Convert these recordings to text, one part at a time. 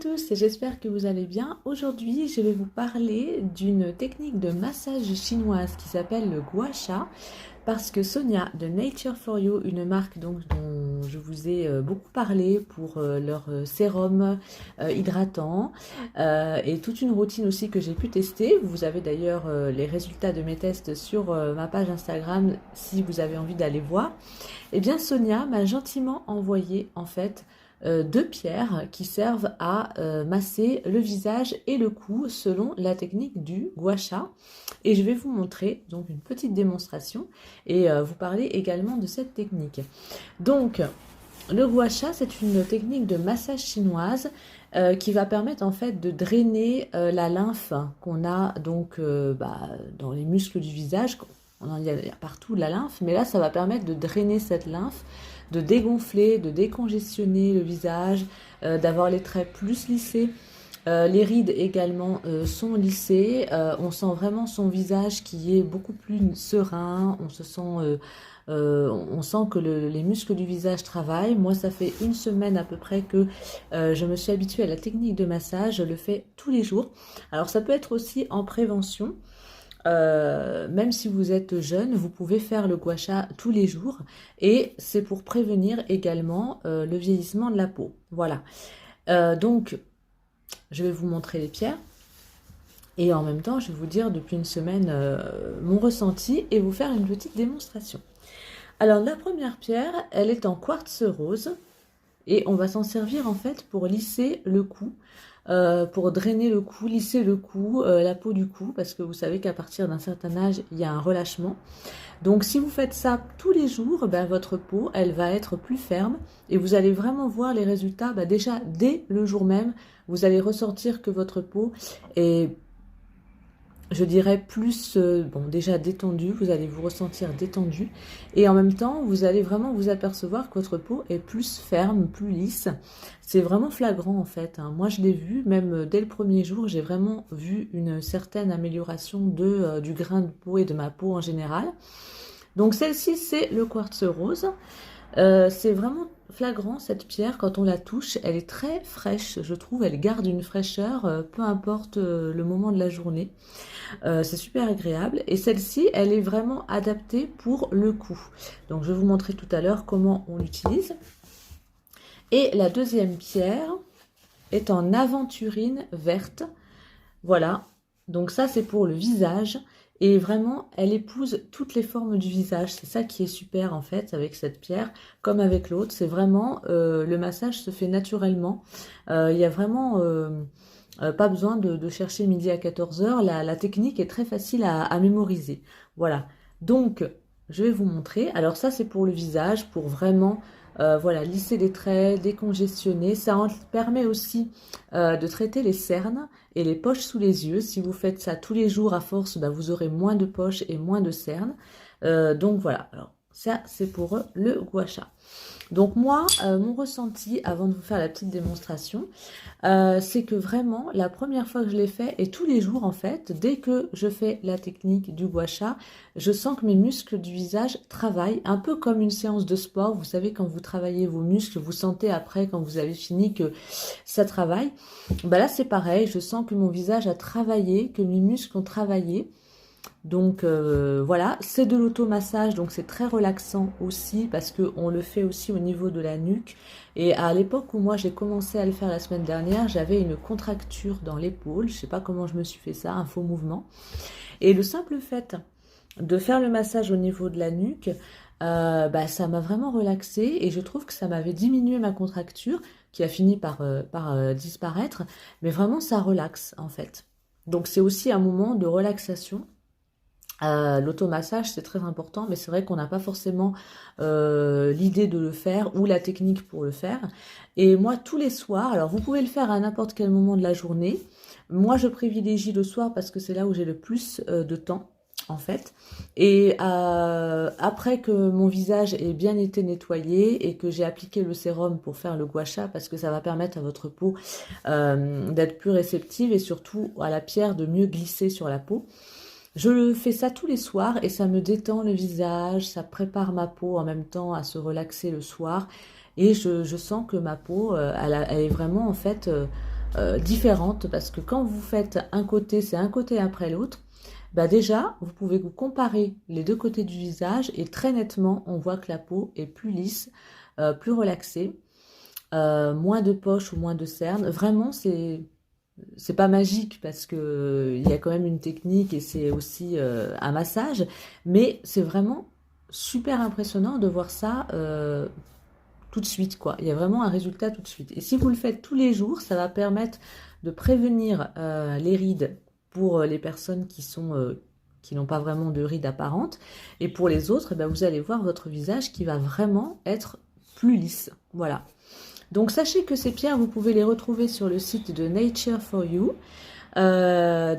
tous, j'espère que vous allez bien. Aujourd'hui, je vais vous parler d'une technique de massage chinoise qui s'appelle le gua sha parce que Sonia de Nature for You, une marque donc dont je vous ai beaucoup parlé pour leur sérum hydratant et toute une routine aussi que j'ai pu tester. Vous avez d'ailleurs les résultats de mes tests sur ma page Instagram si vous avez envie d'aller voir. Eh bien, Sonia m'a gentiment envoyé en fait deux pierres qui servent à masser le visage et le cou selon la technique du gua sha. Et je vais vous montrer donc une petite démonstration et vous parler également de cette technique. Donc, le gua sha, c'est une technique de massage chinoise qui va permettre en fait de drainer la lymphe qu'on a donc dans les muscles du visage. On en a partout la lymphe, mais là ça va permettre de drainer cette lymphe, de dégonfler, de décongestionner le visage, d'avoir les traits plus lissés. Les rides également sont lissées. On sent vraiment son visage qui est beaucoup plus serein. On sent que les muscles du visage travaillent. Moi, ça fait une semaine à peu près que je me suis habituée à la technique de massage. Je le fais tous les jours. Alors, ça peut être aussi en prévention. Même si vous êtes jeune, vous pouvez faire le gua sha tous les jours et c'est pour prévenir également le vieillissement de la peau. Voilà. Donc, je vais vous montrer les pierres et en même temps, je vais vous dire depuis une semaine mon ressenti et vous faire une petite démonstration. Alors, la première pierre, elle est en quartz rose et on va s'en servir en fait pour lisser le cou. Pour drainer le cou, lisser le cou, la peau du cou, parce que vous savez qu'à partir d'un certain âge, il y a un relâchement. Donc si vous faites ça tous les jours, votre peau, elle va être plus ferme et vous allez vraiment voir les résultats. Déjà, dès le jour même, vous allez ressentir que votre peau est, je dirais, plus, déjà détendue, vous allez vous ressentir détendu et en même temps, vous allez vraiment vous apercevoir que votre peau est plus ferme, plus lisse. C'est vraiment flagrant en fait. Moi, je l'ai vu, même dès le premier jour, j'ai vraiment vu une certaine amélioration du grain de peau et de ma peau en général. Donc celle-ci, c'est le quartz rose. C'est vraiment flagrant cette pierre quand on la touche, elle est très fraîche, je trouve, elle garde une fraîcheur, peu importe le moment de la journée. C'est super agréable et celle-ci, elle est vraiment adaptée pour le cou. Donc je vais vous montrer tout à l'heure comment on l'utilise. Et la deuxième pierre est en aventurine verte. Voilà, donc ça c'est pour le visage. Et vraiment, elle épouse toutes les formes du visage. C'est ça qui est super en fait avec cette pierre, comme avec l'autre. C'est vraiment, le massage se fait naturellement. Il y a vraiment pas besoin de chercher midi à 14 heures. La technique est très facile à mémoriser. Voilà, donc je vais vous montrer. Alors ça c'est pour le visage, pour vraiment lisser les traits, décongestionner. Ça en permet aussi de traiter les cernes et les poches sous les yeux. Si vous faites ça tous les jours à force, vous aurez moins de poches et moins de cernes. Donc voilà, alors ça c'est pour le gua sha. Donc moi, mon ressenti avant de vous faire la petite démonstration, c'est que vraiment, la première fois que je l'ai fait, et tous les jours en fait, dès que je fais la technique du gua sha, je sens que mes muscles du visage travaillent, un peu comme une séance de sport. Vous savez, quand vous travaillez vos muscles, vous sentez après, quand vous avez fini, que ça travaille. Là, c'est pareil, je sens que mon visage a travaillé, que mes muscles ont travaillé. Donc voilà, c'est de l'automassage, donc c'est très relaxant aussi parce qu'on le fait aussi au niveau de la nuque. Et à l'époque où moi j'ai commencé à le faire la semaine dernière, j'avais une contracture dans l'épaule, je sais pas comment je me suis fait ça, un faux mouvement. Et le simple fait de faire le massage au niveau de la nuque, ça m'a vraiment relaxée et je trouve que ça m'avait diminué ma contracture qui a fini par disparaître, mais vraiment ça relaxe en fait. Donc c'est aussi un moment de relaxation. L'automassage c'est très important, mais c'est vrai qu'on n'a pas forcément l'idée de le faire ou la technique pour le faire. Et moi tous les soirs, alors vous pouvez le faire à n'importe quel moment de la journée. Moi je privilégie le soir parce que c'est là où j'ai le plus de temps en fait. Et après que mon visage ait bien été nettoyé et que j'ai appliqué le sérum pour faire le gua sha, parce que ça va permettre à votre peau d'être plus réceptive et surtout à la pierre de mieux glisser sur la peau. Je fais ça tous les soirs et ça me détend le visage, ça prépare ma peau en même temps à se relaxer le soir. Et je sens que ma peau, elle est vraiment en fait différentes parce que quand vous faites un côté, c'est un côté après l'autre, bah déjà, vous pouvez vous comparer les deux côtés du visage et très nettement, on voit que la peau est plus lisse, plus relaxée, moins de poches ou moins de cernes. Vraiment, c'est pas magique parce que il y a quand même une technique et c'est aussi un massage, mais c'est vraiment super impressionnant de voir ça tout de suite, quoi. Il y a vraiment un résultat tout de suite. Et si vous le faites tous les jours, ça va permettre de prévenir les rides pour les personnes qui n'ont pas vraiment de rides apparentes. Et pour les autres, eh ben, vous allez voir votre visage qui va vraiment être plus lisse. Voilà. Donc sachez que ces pierres, vous pouvez les retrouver sur le site de Nature for You. Voilà,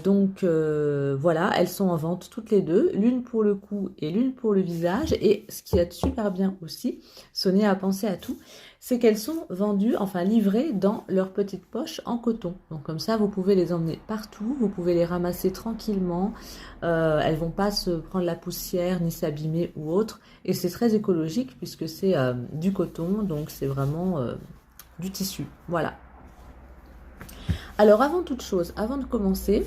elles sont en vente toutes les deux, l'une pour le cou et l'une pour le visage. Et ce qui est super bien aussi, Sonia a pensé à tout, c'est qu'elles sont vendues, enfin livrées dans leurs petites poches en coton. Donc comme ça, vous pouvez les emmener partout, vous pouvez les ramasser tranquillement. Elles vont pas se prendre la poussière ni s'abîmer ou autre. Et c'est très écologique puisque c'est du coton, donc c'est vraiment du tissu. Voilà. Alors avant toute chose, avant de commencer,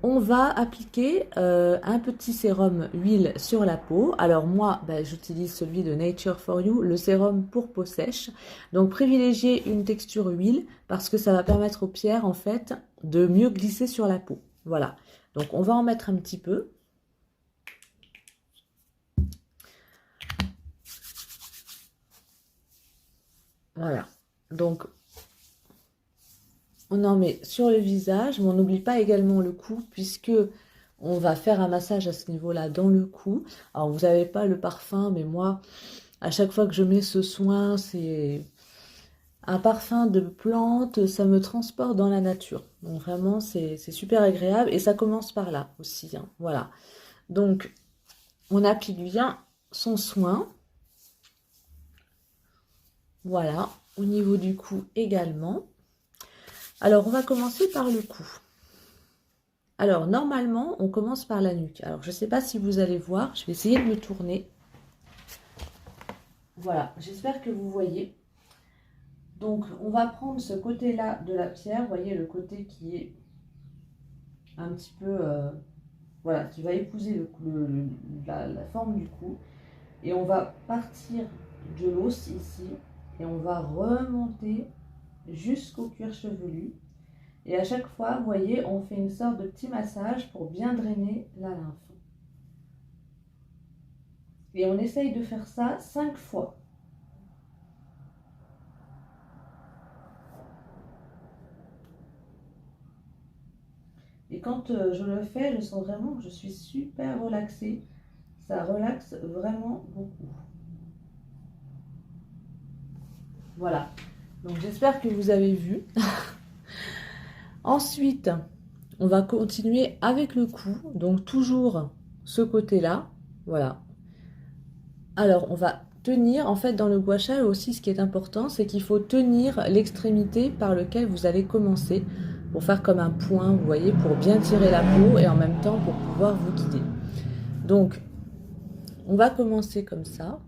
on va appliquer un petit sérum huile sur la peau. Alors moi, j'utilise celui de Nature for You, le sérum pour peau sèche. Donc privilégiez une texture huile parce que ça va permettre aux pierres en fait de mieux glisser sur la peau. Voilà. Donc on va en mettre un petit peu. Voilà. Donc on en met sur le visage, mais on n'oublie pas également le cou, puisque on va faire un massage à ce niveau-là dans le cou. Alors, vous n'avez pas le parfum, mais moi, à chaque fois que je mets ce soin, c'est un parfum de plante, ça me transporte dans la nature. Donc, vraiment, c'est super agréable. Et ça commence par là aussi, hein. Voilà. Donc, on applique bien son soin. Voilà. Au niveau du cou également. Alors, on va commencer par le cou. Alors, normalement, on commence par la nuque. Alors, je ne sais pas si vous allez voir. Je vais essayer de me tourner. Voilà, j'espère que vous voyez. Donc, on va prendre ce côté-là de la pierre. Vous voyez, le côté qui est un petit peu... voilà, qui va épouser la forme du cou. Et on va partir de l'os ici. Et on va remonter jusqu'au cuir chevelu. Et à chaque fois, vous voyez, on fait une sorte de petit massage pour bien drainer la lymphe. Et on essaye de faire ça 5 fois. Et quand je le fais, je sens vraiment que je suis super relaxée. Ça relaxe vraiment beaucoup. Voilà. Donc j'espère que vous avez vu. Ensuite, on va continuer avec le cou. Donc toujours ce côté-là. Voilà. Alors on va tenir, en fait dans le gua sha aussi ce qui est important, c'est qu'il faut tenir l'extrémité par laquelle vous allez commencer pour faire comme un point, vous voyez, pour bien tirer la peau et en même temps pour pouvoir vous guider. Donc on va commencer comme ça.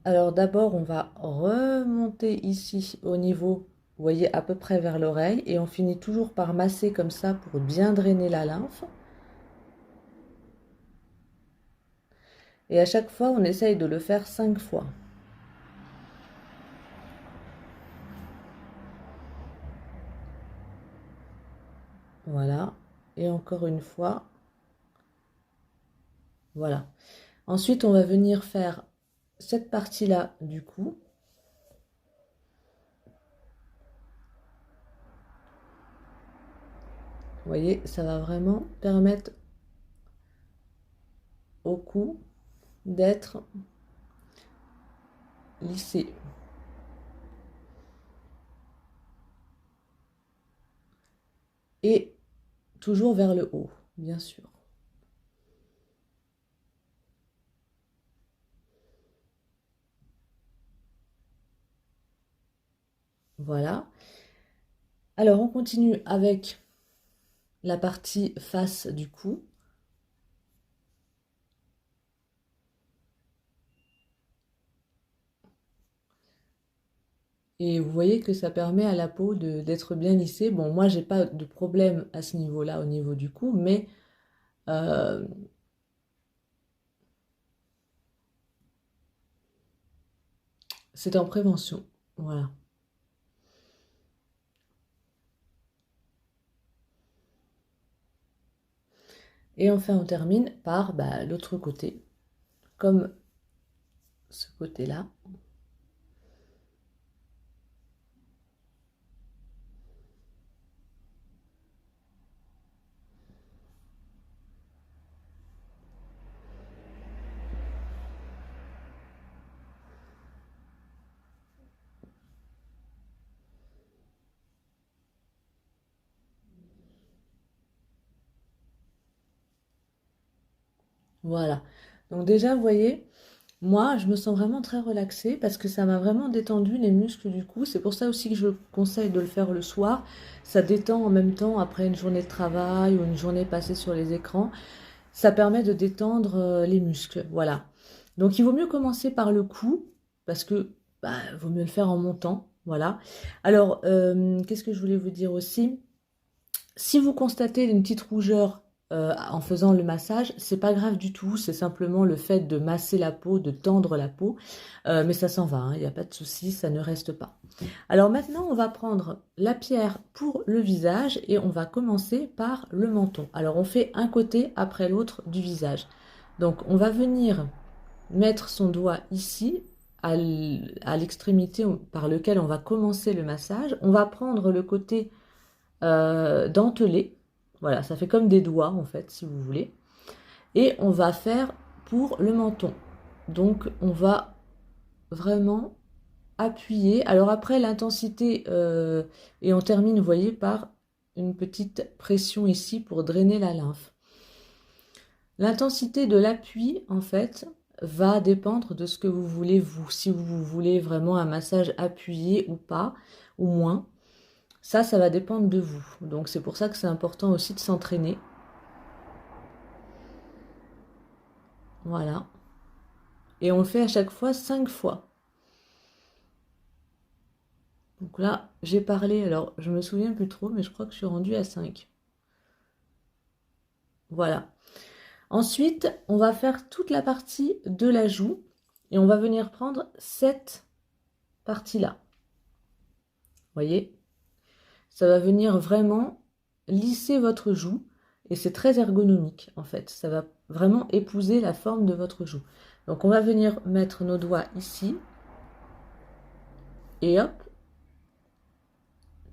Alors d'abord, on va remonter ici au niveau, vous voyez, à peu près vers l'oreille. Et on finit toujours par masser comme ça pour bien drainer la lymphe. Et à chaque fois, on essaye de le faire 5 fois. Voilà. Et encore une fois. Voilà. Ensuite, on va venir faire cette partie-là du cou. Vous voyez, ça va vraiment permettre au cou d'être lissé. Et toujours vers le haut, bien sûr. Voilà. Alors, on continue avec la partie face du cou. Et vous voyez que ça permet à la peau d'être bien lissée. Bon, moi, j'ai pas de problème à ce niveau-là, au niveau du cou, mais euh, c'est en prévention. Voilà. Et enfin, on termine par bah, l'autre côté, comme ce côté-là. Voilà. Donc déjà, vous voyez, moi, je me sens vraiment très relaxée parce que ça m'a vraiment détendu les muscles du cou. C'est pour ça aussi que je conseille de le faire le soir. Ça détend en même temps après une journée de travail ou une journée passée sur les écrans. Ça permet de détendre les muscles. Voilà. Donc il vaut mieux commencer par le cou parce que bah, vaut mieux le faire en montant. Voilà. Alors, qu'est-ce que je voulais vous dire aussi? Si vous constatez une petite rougeur en faisant le massage, c'est pas grave du tout, c'est simplement le fait de masser la peau, de tendre la peau, mais ça s'en va, il n'y a pas de souci, ça ne reste pas. Alors maintenant, on va prendre la pierre pour le visage et on va commencer par le menton. Alors on fait un côté après l'autre du visage. Donc on va venir mettre son doigt ici, à l'extrémité par lequel on va commencer le massage. On va prendre le côté dentelé. Voilà, ça fait comme des doigts en fait, si vous voulez. Et on va faire pour le menton. Donc on va vraiment appuyer. Alors après l'intensité, et on termine, vous voyez, par une petite pression ici pour drainer la lymphe. L'intensité de l'appui, en fait, va dépendre de ce que vous voulez vous. Si vous voulez vraiment un massage appuyé ou pas, ou moins. Ça va dépendre de vous. Donc c'est pour ça que c'est important aussi de s'entraîner. Voilà. Et on le fait à chaque fois 5 fois. Donc là, j'ai parlé, alors je me souviens plus trop, mais je crois que je suis rendue à 5. Voilà. Ensuite, on va faire toute la partie de la joue et on va venir prendre cette partie-là. Voyez? Ça va venir vraiment lisser votre joue et c'est très ergonomique en fait. Ça va vraiment épouser la forme de votre joue. Donc on va venir mettre nos doigts ici et hop,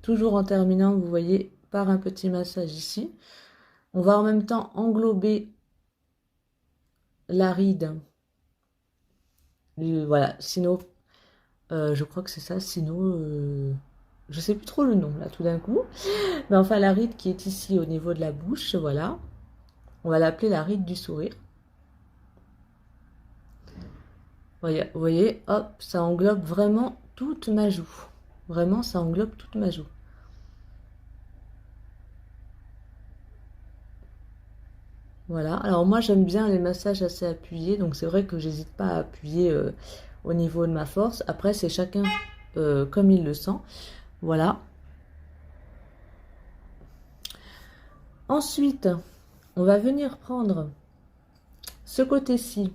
toujours en terminant, vous voyez, par un petit massage ici. On va en même temps englober la ride. Voilà, Sino, je crois que c'est ça, Sino, je sais plus trop le nom là tout d'un coup. Mais enfin la ride qui est ici au niveau de la bouche, voilà. On va l'appeler la ride du sourire. Vous voyez, hop, ça englobe vraiment toute ma joue. Vraiment, ça englobe toute ma joue. Voilà, alors moi j'aime bien les massages assez appuyés, donc c'est vrai que j'hésite pas à appuyer au niveau de ma force. Après, c'est chacun comme il le sent. Voilà. Ensuite, on va venir prendre ce côté-ci,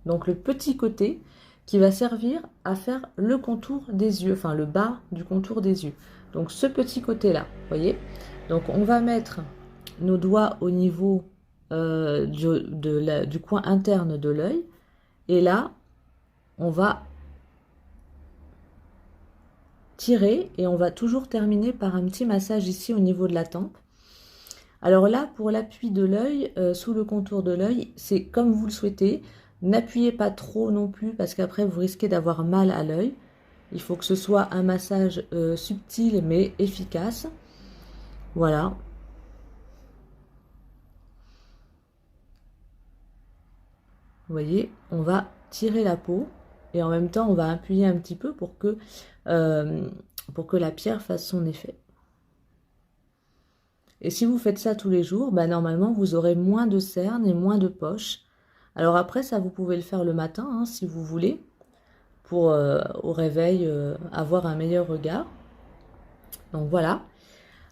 donc le petit côté, qui va servir à faire le contour des yeux, enfin le bas du contour des yeux. Donc ce petit côté-là, voyez. Donc on va mettre nos doigts au niveau du coin interne de l'œil. Et là, on va tirer et on va toujours terminer par un petit massage ici au niveau de la tempe. Alors là, pour l'appui de l'œil, sous le contour de l'œil, c'est comme vous le souhaitez. N'appuyez pas trop non plus parce qu'après vous risquez d'avoir mal à l'œil. Il faut que ce soit un massage subtil mais efficace. Voilà. Vous voyez, on va tirer la peau et en même temps on va appuyer un petit peu pour que la pierre fasse son effet. Et si vous faites ça tous les jours, bah normalement vous aurez moins de cernes et moins de poches. Alors après ça vous pouvez le faire le matin hein, si vous voulez. pour au réveil avoir un meilleur regard. Donc voilà.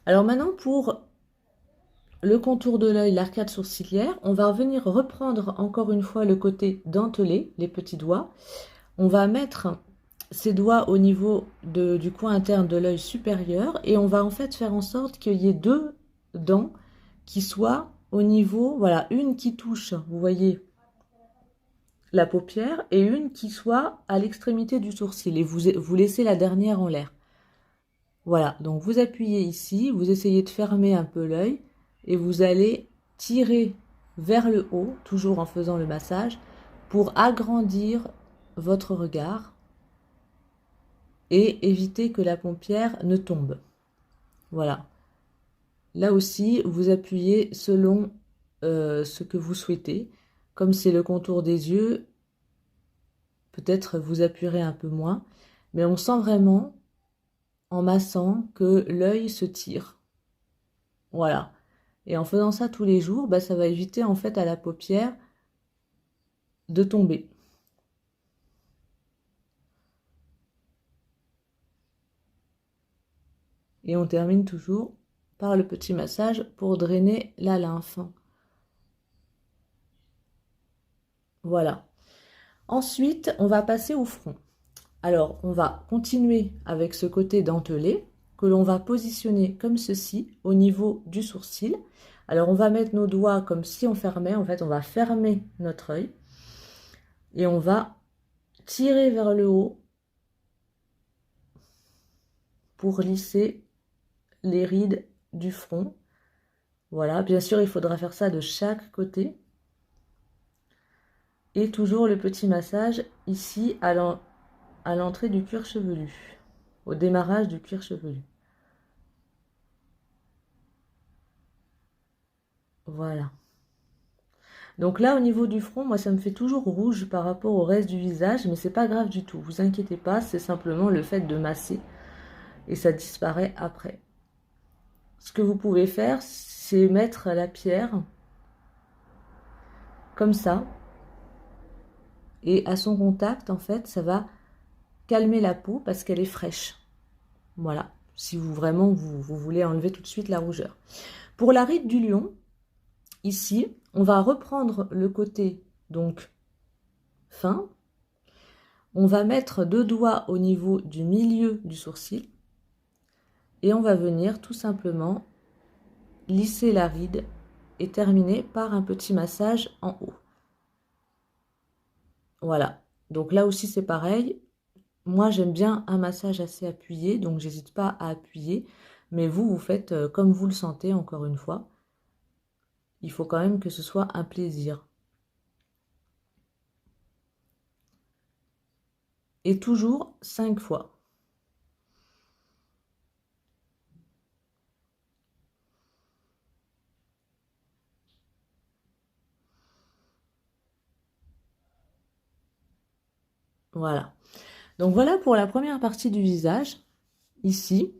Alors maintenant pour le contour de l'œil, l'arcade sourcilière, on va venir reprendre encore une fois le côté dentelé, les petits doigts. On va mettre ces doigts au niveau du coin interne de l'œil supérieur et on va en fait faire en sorte qu'il y ait deux dents qui soient au niveau, voilà, une qui touche, vous voyez, la paupière et une qui soit à l'extrémité du sourcil et vous laissez la dernière en l'air. Voilà, donc vous appuyez ici, vous essayez de fermer un peu l'œil et vous allez tirer vers le haut, toujours en faisant le massage, pour agrandir votre regard et éviter que la paupière ne tombe. Voilà. Là aussi, vous appuyez selon ce que vous souhaitez. Comme c'est le contour des yeux, peut-être vous appuierez un peu moins, mais on sent vraiment, en massant, que l'œil se tire. Voilà. Et en faisant ça tous les jours, bah, ça va éviter en fait à la paupière de tomber. Et on termine toujours par le petit massage pour drainer la lymphe. Voilà. Ensuite, on va passer au front. Alors, on va continuer avec ce côté dentelé que l'on va positionner comme ceci au niveau du sourcil. Alors, on va mettre nos doigts comme si on fermait. En fait, on va fermer notre œil et on va tirer vers le haut pour lisser les rides du front. Voilà, bien sûr, il faudra faire ça de chaque côté. Et toujours le petit massage ici à l'entrée du cuir chevelu, au démarrage du cuir chevelu. Voilà. Donc là, au niveau du front, moi, ça me fait toujours rouge par rapport au reste du visage, mais c'est pas grave du tout. Vous inquiétez pas, c'est simplement le fait de masser et ça disparaît après. Ce que vous pouvez faire, c'est mettre la pierre comme ça. Et à son contact, en fait, ça va calmer la peau parce qu'elle est fraîche. Voilà, si vous vraiment vous voulez enlever tout de suite la rougeur. Pour la ride du lion, ici, on va reprendre le côté donc fin. On va mettre deux doigts au niveau du milieu du sourcil et on va venir tout simplement lisser la ride et terminer par un petit massage en haut. Voilà, donc là aussi c'est pareil. Moi j'aime bien un massage assez appuyé, donc j'hésite pas à appuyer, mais vous faites comme vous le sentez, encore une fois. Il faut quand même que ce soit un plaisir. Et toujours 5 fois. Voilà. Donc voilà pour la première partie du visage, ici.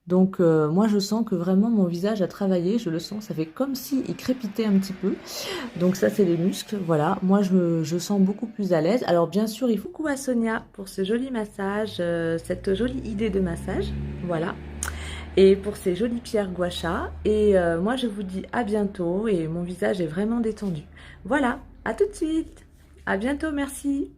Donc moi je sens que vraiment mon visage a travaillé, je le sens, ça fait comme s'il crépitait un petit peu. Donc ça c'est les muscles, voilà. Moi je sens beaucoup plus à l'aise. Alors bien sûr il faut coucou à Sonia pour ce joli massage, cette jolie idée de massage, voilà. Et pour ces jolies pierres gua sha. Et moi je vous dis à bientôt et mon visage est vraiment détendu. Voilà, à tout de suite. À bientôt, merci.